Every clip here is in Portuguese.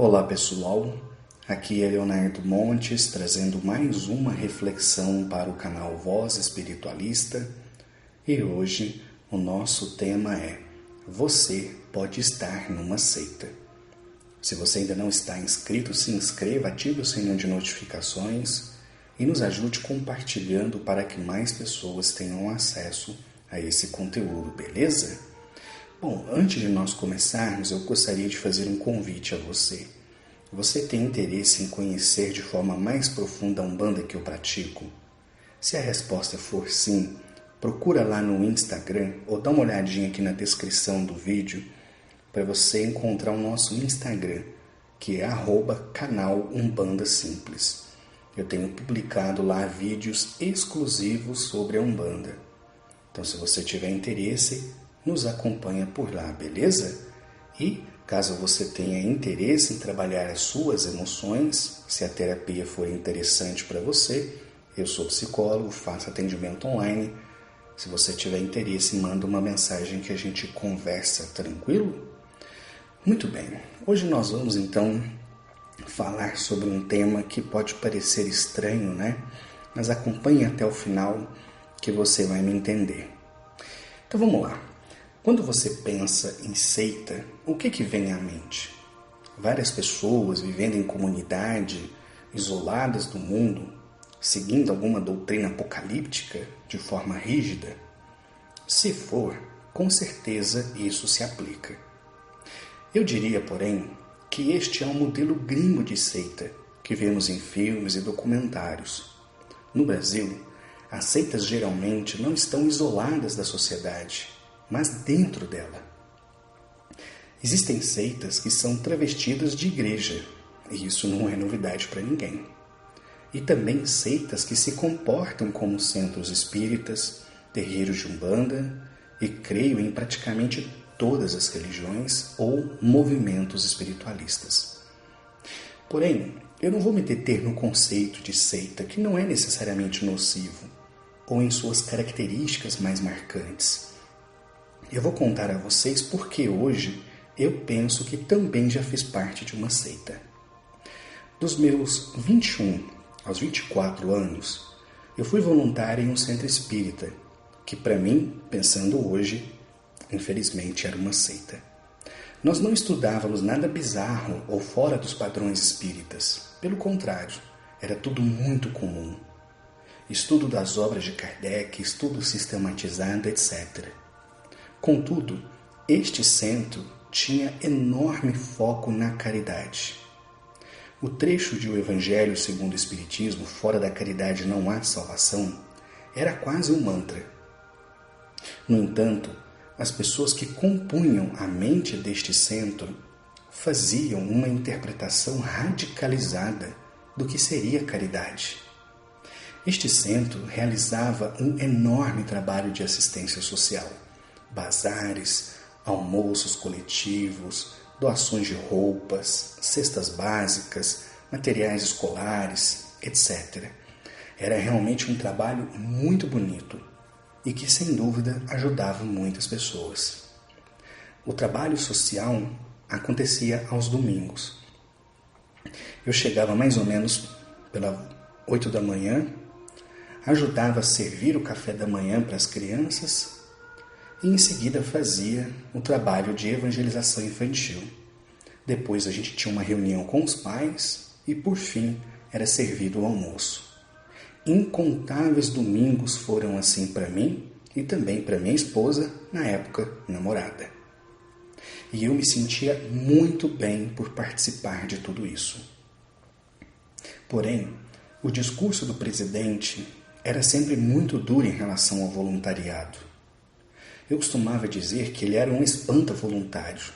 Olá pessoal, aqui é Leonardo Montes trazendo mais uma reflexão para o canal Voz Espiritualista e hoje o nosso tema é: você pode estar numa seita. Se você ainda não está inscrito, se inscreva, ative o sininho de notificações e nos ajude compartilhando para que mais pessoas tenham acesso a esse conteúdo, beleza? Bom, antes de nós começarmos, eu gostaria de fazer um convite a você. Você tem interesse em conhecer de forma mais profunda a Umbanda que eu pratico? Se a resposta for sim, procura lá no Instagram ou dá uma olhadinha aqui na descrição do vídeo para você encontrar o nosso Instagram, que é @canal Umbanda Simples. Eu tenho publicado lá vídeos exclusivos sobre a Umbanda. Então, se você tiver interesse, nos acompanha por lá, beleza? E, caso você tenha interesse em trabalhar as suas emoções, se a terapia for interessante para você, eu sou psicólogo, faço atendimento online. Se você tiver interesse, manda uma mensagem que a gente conversa, tranquilo? Muito bem, hoje nós vamos então falar sobre um tema que pode parecer estranho, né? Mas acompanhe até o final que você vai me entender. Então vamos lá. Quando você pensa em seita, o que vem à mente? Várias pessoas vivendo em comunidade, isoladas do mundo, seguindo alguma doutrina apocalíptica de forma rígida? Se for, com certeza isso se aplica. Eu diria, porém, que este é um modelo gringo de seita que vemos em filmes e documentários. No Brasil, as seitas geralmente não estão isoladas da sociedade, mas dentro dela. Existem seitas que são travestidas de igreja, e isso não é novidade para ninguém. E também seitas que se comportam como centros espíritas, terreiros de Umbanda, e creio em praticamente todas as religiões ou movimentos espiritualistas. Porém, eu não vou me deter no conceito de seita, que não é necessariamente nocivo, ou em suas características mais marcantes. Eu vou contar a vocês porque hoje eu penso que também já fiz parte de uma seita. Dos meus 21 aos 24 anos, eu fui voluntário em um centro espírita, que para mim, pensando hoje, infelizmente era uma seita. Nós não estudávamos nada bizarro ou fora dos padrões espíritas. Pelo contrário, era tudo muito comum. Estudo das obras de Kardec, estudo sistematizado, etc. Contudo, este centro tinha enorme foco na caridade. O trecho de O Evangelho segundo o Espiritismo, fora da caridade não há salvação, era quase um mantra. No entanto, as pessoas que compunham a mente deste centro faziam uma interpretação radicalizada do que seria caridade. Este centro realizava um enorme trabalho de assistência social. Bazares, almoços coletivos, doações de roupas, cestas básicas, materiais escolares, etc. Era realmente um trabalho muito bonito e que, sem dúvida, ajudava muitas pessoas. O trabalho social acontecia aos domingos. Eu chegava mais ou menos pelas 8 da manhã, ajudava a servir o café da manhã para as crianças e em seguida fazia o trabalho de evangelização infantil. Depois a gente tinha uma reunião com os pais e, por fim, era servido o almoço. Incontáveis domingos foram assim para mim e também para minha esposa, na época namorada. E eu me sentia muito bem por participar de tudo isso. Porém, o discurso do presidente era sempre muito duro em relação ao voluntariado. Eu costumava dizer que ele era um espanta-voluntário,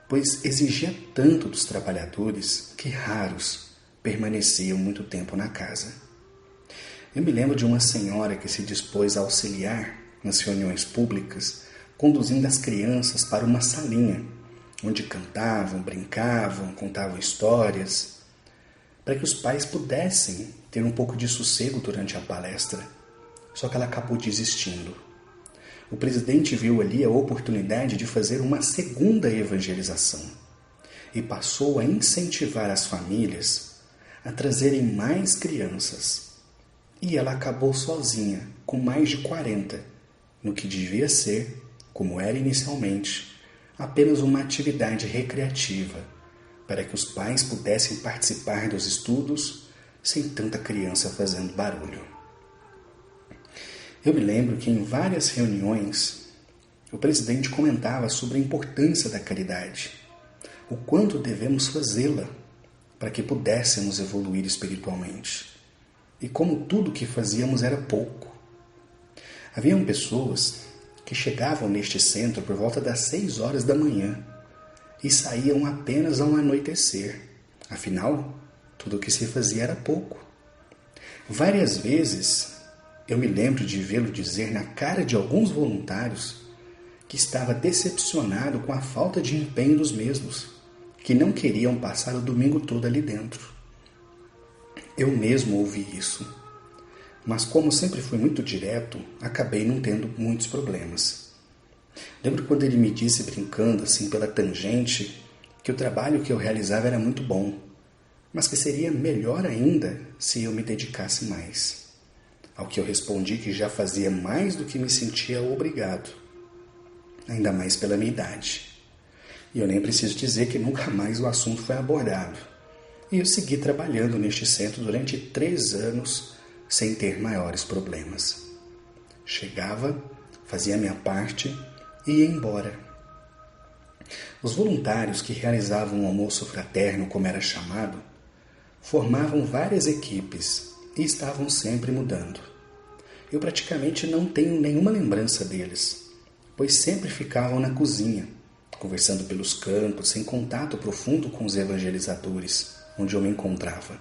pois exigia tanto dos trabalhadores que raros permaneciam muito tempo na casa. Eu me lembro de uma senhora que se dispôs a auxiliar nas reuniões públicas, conduzindo as crianças para uma salinha, onde cantavam, brincavam, contavam histórias, para que os pais pudessem ter um pouco de sossego durante a palestra. Só que ela acabou desistindo. O presidente viu ali a oportunidade de fazer uma segunda evangelização. e passou a incentivar as famílias a trazerem mais crianças. E ela acabou sozinha, com mais de 40, no que devia ser, como era inicialmente, apenas uma atividade recreativa, para que os pais pudessem participar dos estudos sem tanta criança fazendo barulho. Eu me lembro que em várias reuniões o presidente comentava sobre a importância da caridade, o quanto devemos fazê-la para que pudéssemos evoluir espiritualmente, e como tudo que fazíamos era pouco. Haviam pessoas que chegavam neste centro por volta das 6 horas da manhã e saíam apenas ao anoitecer. Afinal, tudo o que se fazia era pouco. Várias vezes eu me lembro de vê-lo dizer na cara de alguns voluntários que estava decepcionado com a falta de empenho dos mesmos, que não queriam passar o domingo todo ali dentro. Eu mesmo ouvi isso, mas como sempre fui muito direto, acabei não tendo muitos problemas. Lembro quando ele me disse, brincando assim pela tangente, que o trabalho que eu realizava era muito bom, mas que seria melhor ainda se eu me dedicasse mais. Ao que eu respondi que já fazia mais do que me sentia obrigado, ainda mais pela minha idade. E eu nem preciso dizer que nunca mais o assunto foi abordado. E eu segui trabalhando neste centro durante 3 anos, sem ter maiores problemas. Chegava, fazia a minha parte e ia embora. Os voluntários que realizavam o almoço fraterno, como era chamado, formavam várias equipes e estavam sempre mudando. Eu praticamente não tenho nenhuma lembrança deles, pois sempre ficavam na cozinha, conversando pelos cantos, sem contato profundo com os evangelizadores, onde eu me encontrava.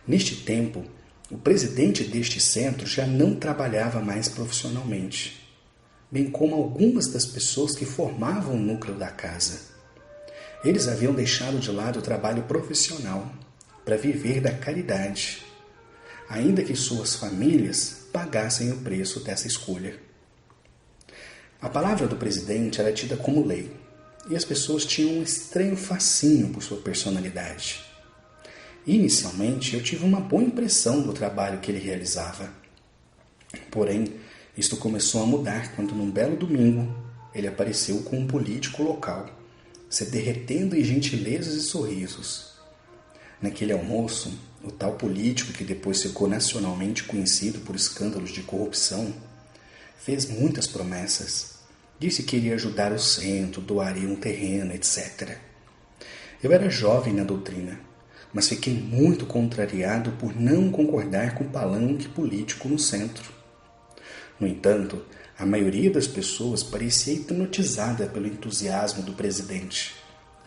Neste tempo, o presidente deste centro já não trabalhava mais profissionalmente, bem como algumas das pessoas que formavam o núcleo da casa. Eles haviam deixado de lado o trabalho profissional para viver da caridade, ainda que suas famílias pagassem o preço dessa escolha. A palavra do presidente era tida como lei, e as pessoas tinham um estranho fascínio por sua personalidade. Inicialmente, eu tive uma boa impressão do trabalho que ele realizava. Porém, isto começou a mudar quando, num belo domingo, ele apareceu com um político local, se derretendo em gentilezas e sorrisos. Naquele almoço, o tal político, que depois ficou nacionalmente conhecido por escândalos de corrupção, fez muitas promessas. Disse que iria ajudar o centro, doaria um terreno, etc. Eu era jovem na doutrina, mas fiquei muito contrariado por não concordar com o palanque político no centro. No entanto, a maioria das pessoas parecia hipnotizada pelo entusiasmo do presidente,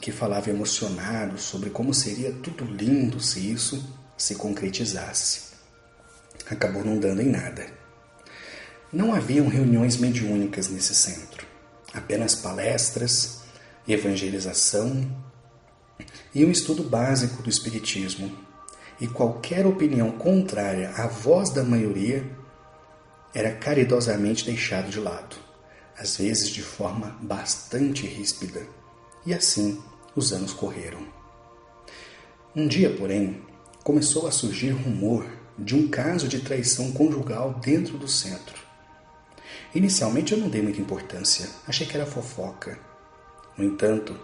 que falava emocionado sobre como seria tudo lindo se isso se concretizasse. Acabou não dando em nada. Não haviam reuniões mediúnicas nesse centro, apenas palestras, evangelização e um estudo básico do espiritismo, e qualquer opinião contrária à voz da maioria era caridosamente deixado de lado, às vezes de forma bastante ríspida, e assim os anos correram. Um dia, porém, começou a surgir rumor de um caso de traição conjugal dentro do centro. Inicialmente eu não dei muita importância, achei que era fofoca. No entanto,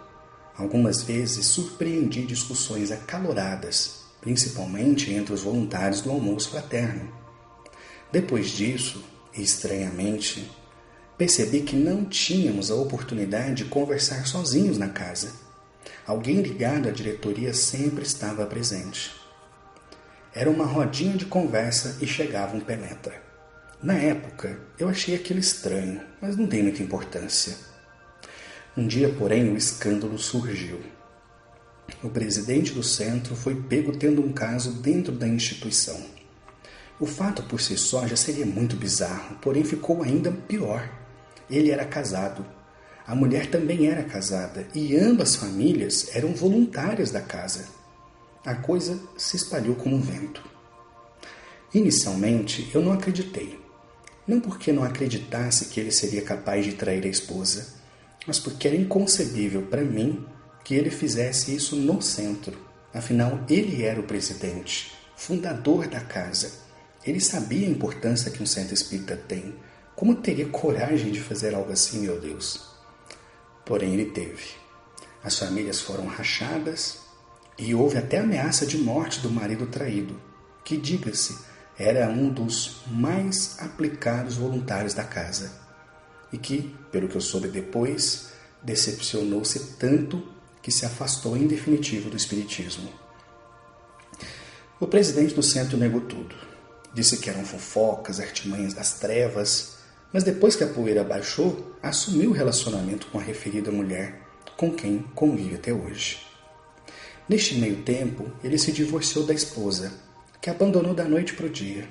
algumas vezes surpreendi discussões acaloradas, principalmente entre os voluntários do almoço fraterno. Depois disso, estranhamente, percebi que não tínhamos a oportunidade de conversar sozinhos na casa. Alguém ligado à diretoria sempre estava presente. Era uma rodinha de conversa e chegava um penetra. Na época, eu achei aquilo estranho, mas não dei muita importância. Um dia, porém, o escândalo surgiu. O presidente do centro foi pego tendo um caso dentro da instituição. O fato por si só já seria muito bizarro, porém ficou ainda pior. Ele era casado. A mulher também era casada e ambas famílias eram voluntárias da casa. A coisa se espalhou como um vento. Inicialmente, eu não acreditei. Não porque não acreditasse que ele seria capaz de trair a esposa, mas porque era inconcebível para mim que ele fizesse isso no centro. Afinal, ele era o presidente, fundador da casa. Ele sabia a importância que um centro espírita tem. Como teria coragem de fazer algo assim, meu Deus? Porém, ele teve. As famílias foram rachadas e houve até ameaça de morte do marido traído, que, diga-se, era um dos mais aplicados voluntários da casa e que, pelo que eu soube depois, decepcionou-se tanto que se afastou em definitivo do espiritismo. O presidente do centro negou tudo. Disse que eram fofocas, artimanhas das trevas, mas depois que a poeira baixou, assumiu o relacionamento com a referida mulher, com quem convive até hoje. Neste meio tempo, ele se divorciou da esposa, que abandonou da noite para o dia,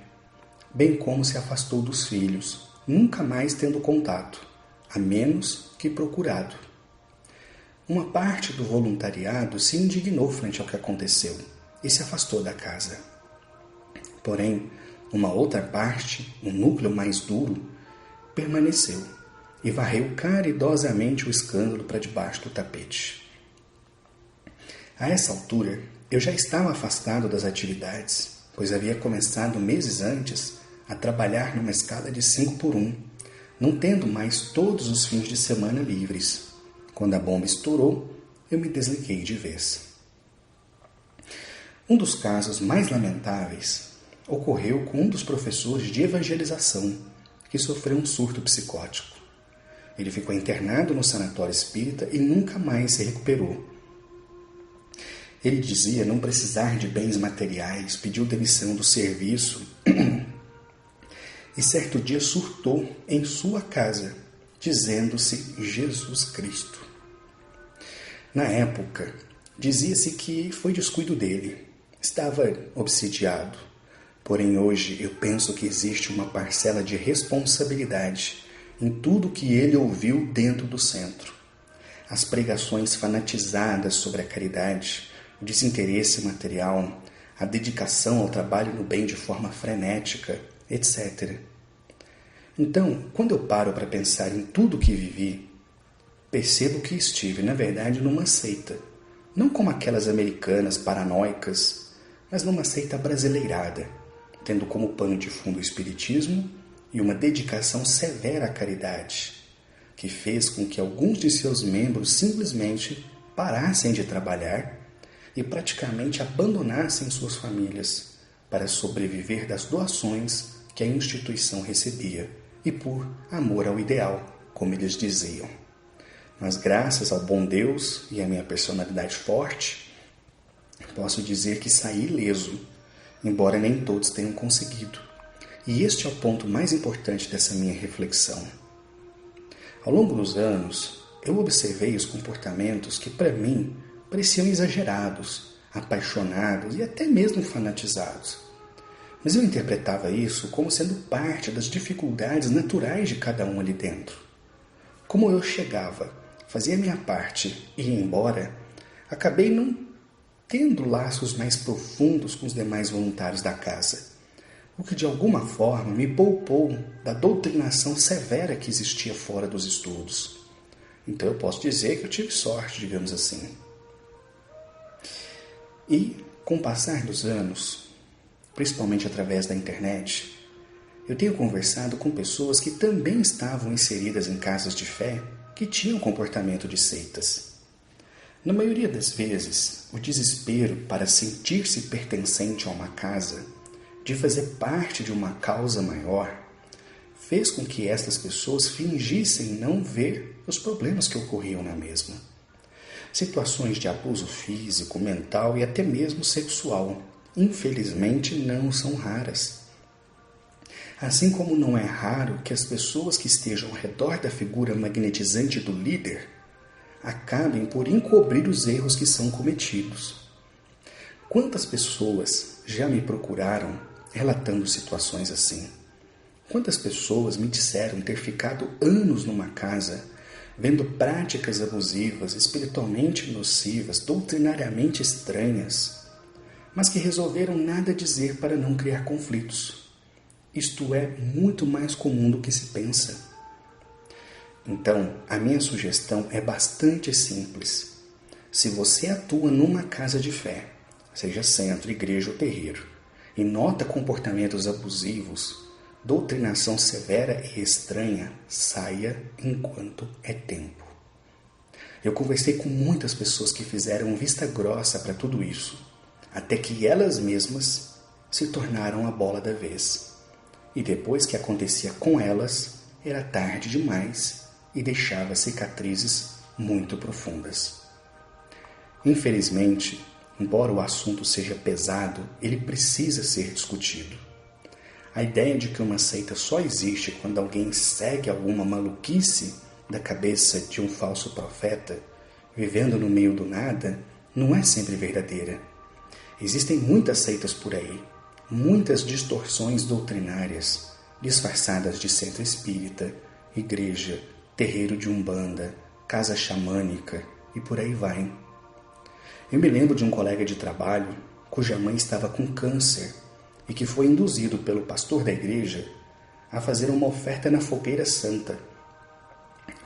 bem como se afastou dos filhos, nunca mais tendo contato, a menos que procurado. Uma parte do voluntariado se indignou frente ao que aconteceu e se afastou da casa. Porém, uma outra parte, um núcleo mais duro, permaneceu e varreu caridosamente o escândalo para debaixo do tapete. A essa altura, eu já estava afastado das atividades, pois havia começado meses antes a trabalhar numa escala de 5x1, não tendo mais todos os fins de semana livres. Quando a bomba estourou, eu me desliguei de vez. Um dos casos mais lamentáveis ocorreu com um dos professores de evangelização, que sofreu um surto psicótico. Ele ficou internado no sanatório espírita e nunca mais se recuperou. Ele dizia não precisar de bens materiais, pediu demissão do serviço e certo dia surtou em sua casa, dizendo-se Jesus Cristo. Na época, dizia-se que foi descuido dele, estava obsidiado. Porém, hoje eu penso que existe uma parcela de responsabilidade em tudo que ele ouviu dentro do centro. As pregações fanatizadas sobre a caridade, o desinteresse material, a dedicação ao trabalho no bem de forma frenética, etc. Então, quando eu paro para pensar em tudo que vivi, percebo que estive, na verdade, numa seita. Não como aquelas americanas paranoicas, mas numa seita brasileirada, tendo como pano de fundo o espiritismo e uma dedicação severa à caridade, que fez com que alguns de seus membros simplesmente parassem de trabalhar e praticamente abandonassem suas famílias para sobreviver das doações que a instituição recebia e por amor ao ideal, como eles diziam. Mas graças ao bom Deus e à minha personalidade forte, posso dizer que saí ileso, embora nem todos tenham conseguido. E este é o ponto mais importante dessa minha reflexão. Ao longo dos anos, eu observei os comportamentos que, para mim, pareciam exagerados, apaixonados e até mesmo fanatizados. Mas eu interpretava isso como sendo parte das dificuldades naturais de cada um ali dentro. Como eu chegava, fazia minha parte e ia embora, acabei não tendo laços mais profundos com os demais voluntários da casa, o que de alguma forma me poupou da doutrinação severa que existia fora dos estudos. Então eu posso dizer que eu tive sorte, digamos assim. E, com o passar dos anos, principalmente através da internet, eu tenho conversado com pessoas que também estavam inseridas em casas de fé que tinham comportamento de seitas. Na maioria das vezes, o desespero para sentir-se pertencente a uma casa, de fazer parte de uma causa maior, fez com que estas pessoas fingissem não ver os problemas que ocorriam na mesma. Situações de abuso físico, mental e até mesmo sexual, infelizmente, não são raras. Assim como não é raro que as pessoas que estejam ao redor da figura magnetizante do líder acabem por encobrir os erros que são cometidos. Quantas pessoas já me procuraram relatando situações assim? Quantas pessoas me disseram ter ficado anos numa casa vendo práticas abusivas, espiritualmente nocivas, doutrinariamente estranhas, mas que resolveram nada dizer para não criar conflitos. Isto é muito mais comum do que se pensa. Então, a minha sugestão é bastante simples. Se você atua numa casa de fé, seja centro, igreja ou terreiro, e nota comportamentos abusivos, doutrinação severa e estranha, saia enquanto é tempo. Eu conversei com muitas pessoas que fizeram vista grossa para tudo isso, até que elas mesmas se tornaram a bola da vez. E depois que acontecia com elas, era tarde demais e deixava cicatrizes muito profundas. Infelizmente, embora o assunto seja pesado, ele precisa ser discutido. A ideia de que uma seita só existe quando alguém segue alguma maluquice da cabeça de um falso profeta, vivendo no meio do nada, não é sempre verdadeira. Existem muitas seitas por aí, muitas distorções doutrinárias, disfarçadas de centro espírita, igreja, terreiro de umbanda, casa xamânica e por aí vai. Eu me lembro de um colega de trabalho cuja mãe estava com câncer e que foi induzido pelo pastor da igreja a fazer uma oferta na fogueira santa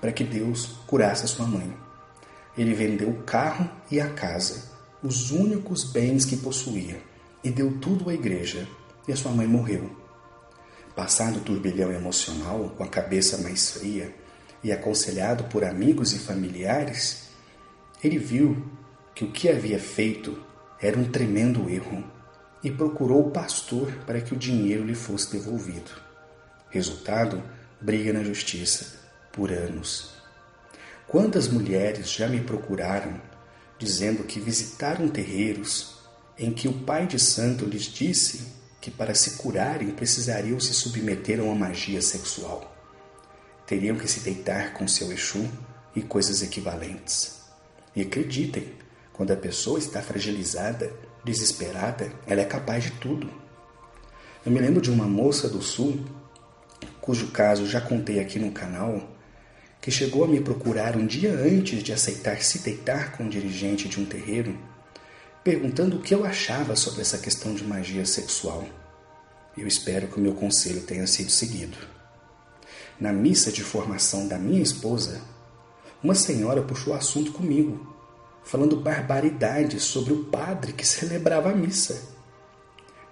para que Deus curasse a sua mãe. Ele vendeu o carro e a casa, os únicos bens que possuía, e deu tudo à igreja, e a sua mãe morreu. Passado o turbilhão emocional, com a cabeça mais fria, e aconselhado por amigos e familiares, ele viu que o que havia feito era um tremendo erro e procurou o pastor para que o dinheiro lhe fosse devolvido. Resultado, briga na justiça por anos. Quantas mulheres já me procuraram dizendo que visitaram terreiros em que o pai de santo lhes disse que para se curarem precisariam se submeter a uma magia sexual. Teriam que se deitar com seu Exu e coisas equivalentes. E acreditem, quando a pessoa está fragilizada, desesperada, ela é capaz de tudo. Eu me lembro de uma moça do sul, cujo caso já contei aqui no canal, que chegou a me procurar um dia antes de aceitar se deitar com o dirigente de um terreiro, perguntando o que eu achava sobre essa questão de magia sexual. Eu espero que o meu conselho tenha sido seguido. Na missa de formação da minha esposa, uma senhora puxou assunto comigo, falando barbaridades sobre o padre que celebrava a missa,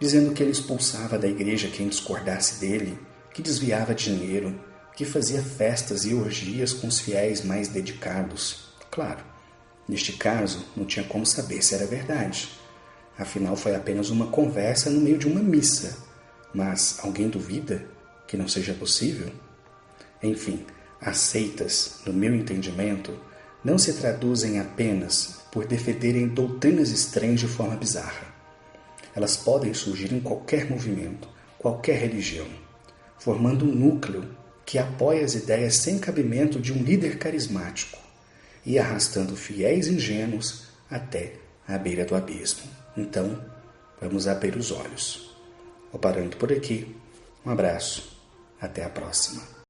dizendo que ele expulsava da igreja quem discordasse dele, que desviava dinheiro, que fazia festas e orgias com os fiéis mais dedicados. Claro, neste caso não tinha como saber se era verdade. Afinal, foi apenas uma conversa no meio de uma missa. Mas alguém duvida que não seja possível? Enfim, as seitas, no meu entendimento, não se traduzem apenas por defenderem doutrinas estranhas de forma bizarra. Elas podem surgir em qualquer movimento, qualquer religião, formando um núcleo que apoia as ideias sem cabimento de um líder carismático e arrastando fiéis ingênuos até a beira do abismo. Então, vamos abrir os olhos. Vou parando por aqui. Um abraço. Até a próxima.